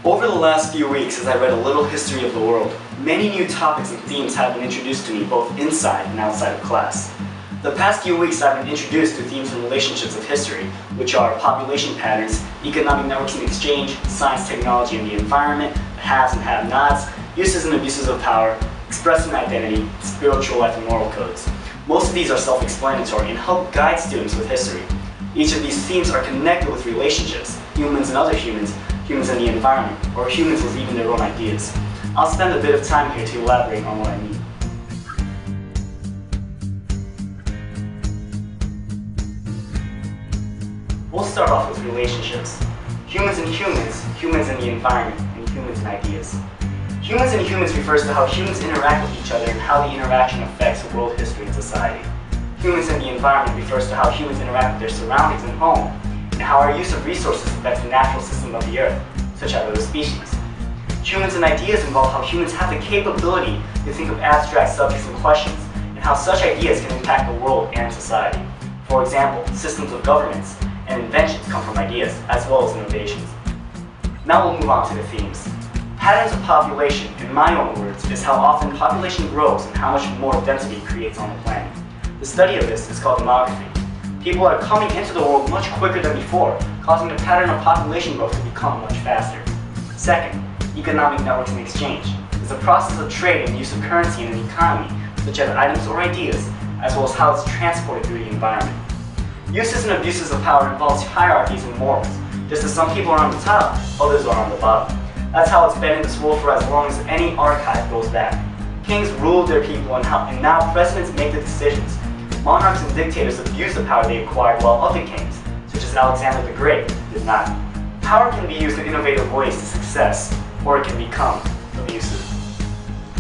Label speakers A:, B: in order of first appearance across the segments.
A: Over the last few weeks, as I read a little history of the world, many new topics and themes have been introduced to me both inside and outside of class. The past few weeks I've been introduced to themes and relationships of history, which are population patterns, economic networks and exchange, science, technology and the environment, the haves and have-nots, uses and abuses of power, expressing identity, spiritual life and moral codes. Most of these are self-explanatory and help guide students with history. Each of these themes are connected with relationships, humans and other humans, humans and the environment, or humans with even their own ideas. I'll spend a bit of time here to elaborate on what I mean. We'll start off with relationships. Humans and humans, humans and the environment, and humans and ideas. Humans and humans refers to how humans interact with each other and how the interaction affects world history and society. Humans and the environment refers to how humans interact with their surroundings and home, and how our use of resources affects the natural system of the earth, such as other species. Humans and ideas involve how humans have the capability to think of abstract subjects and questions, and how such ideas can impact the world and society. For example, systems of governments and inventions come from ideas, as well as innovations. Now we'll move on to the themes. Patterns of population, in my own words, is how often population grows and how much more density it creates on the planet. The study of this is called demography. People are coming into the world much quicker than before, causing the pattern of population growth to become much faster. Second, economic networks and exchange is the process of trade and use of currency in an economy, such as items or ideas, as well as how it's transported through the environment. Uses and abuses of power involves hierarchies and morals. Just as some people are on the top, others are on the bottom. That's how it's been in this world for as long as any archive goes back. Kings ruled their people and now presidents make the decisions. Monarchs and dictators abuse the power they acquired while other kings, such as Alexander the Great, did not. Power can be used in innovative ways to success, or it can become abusive.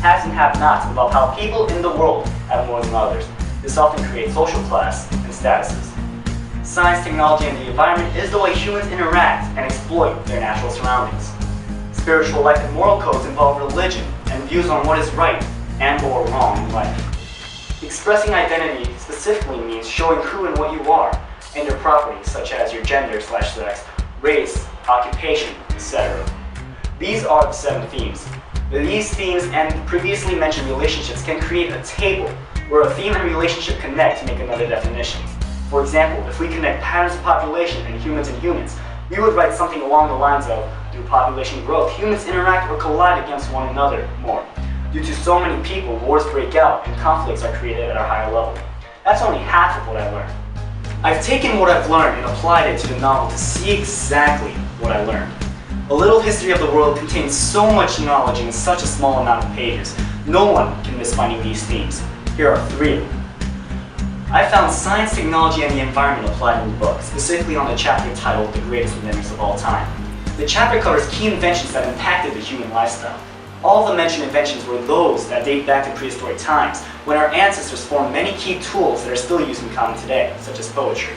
A: Haves and have-nots involve how people in the world have more than others. This often creates social class and statuses. Science, technology, and the environment is the way humans interact and exploit their natural surroundings. Spiritual life and moral codes involve religion and views on what is right and or wrong in life. Expressing identity specifically means showing who and what you are, and your properties such as your gender/sex, race, occupation, etc. These are the 7 themes. These themes and previously mentioned relationships can create a table where a theme and relationship connect to make another definition. For example, if we connect patterns of population and humans, we would write something along the lines of, through population growth, humans interact or collide against one another more. Due to so many people, wars break out and conflicts are created at a higher level. That's only half of what I learned. I've taken what I've learned and applied it to the novel to see exactly what I learned. A Little History of the World contains so much knowledge in such a small amount of pages. No one can miss finding these themes. Here are 3 of them. I found science, technology, and the environment applied in the book, specifically on the chapter titled The Greatest Inventors of All Time. The chapter covers key inventions that impacted the human lifestyle. All the mentioned inventions were those that date back to prehistoric times, when our ancestors formed many key tools that are still used in common today, such as poetry.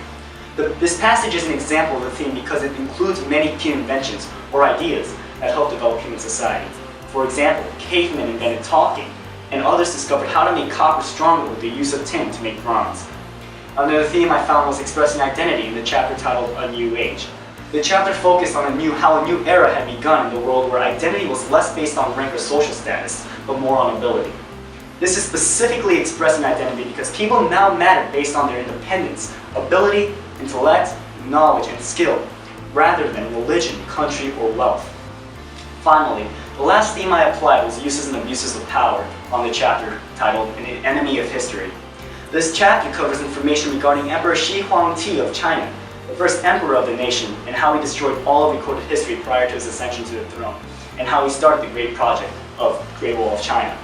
A: This passage is an example of the theme because it includes many key inventions or ideas that helped develop human society. For example, cavemen invented talking, and others discovered how to make copper stronger with the use of tin to make bronze. Another theme I found was expressing identity in the chapter titled A New Age. The chapter focused on how a new era had begun in the world where identity was less based on rank or social status, but more on ability. This is specifically expressing identity because people now matter based on their independence, ability, intellect, knowledge, and skill, rather than religion, country, or wealth. Finally, the last theme I applied was uses and abuses of power on the chapter titled An Enemy of History. This chapter covers information regarding Emperor Shi Huangdi of China, the first emperor of the nation, and how he destroyed all of recorded history prior to his ascension to the throne, and how he started the great project of Great Wall of China.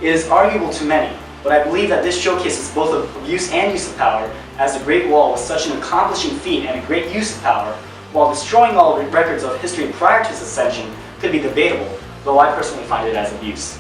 A: It is arguable to many, but I believe that this showcases both abuse and use of power, as the Great Wall was such an accomplishing feat and a great use of power, while destroying all records of history prior to his ascension could be debatable, though I personally find it as abuse.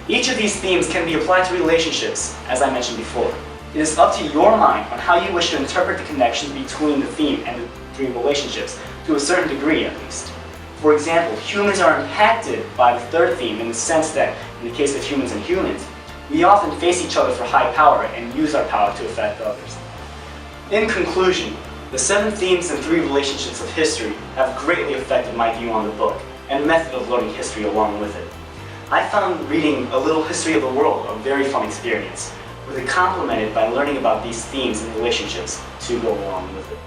A: Each of these themes can be applied to relationships, as I mentioned before. It is up to your mind on how you wish to interpret the connection between the theme and the 3 relationships, to a certain degree at least. For example, humans are impacted by the 3rd theme in the sense that, in the case of humans and humans, we often face each other for high power and use our power to affect others. In conclusion, the 7 themes and 3 relationships of history have greatly affected my view on the book. and a method of learning history along with it. I found reading A Little History of the World a very fun experience, with it complemented by learning about these themes and relationships to go along with it.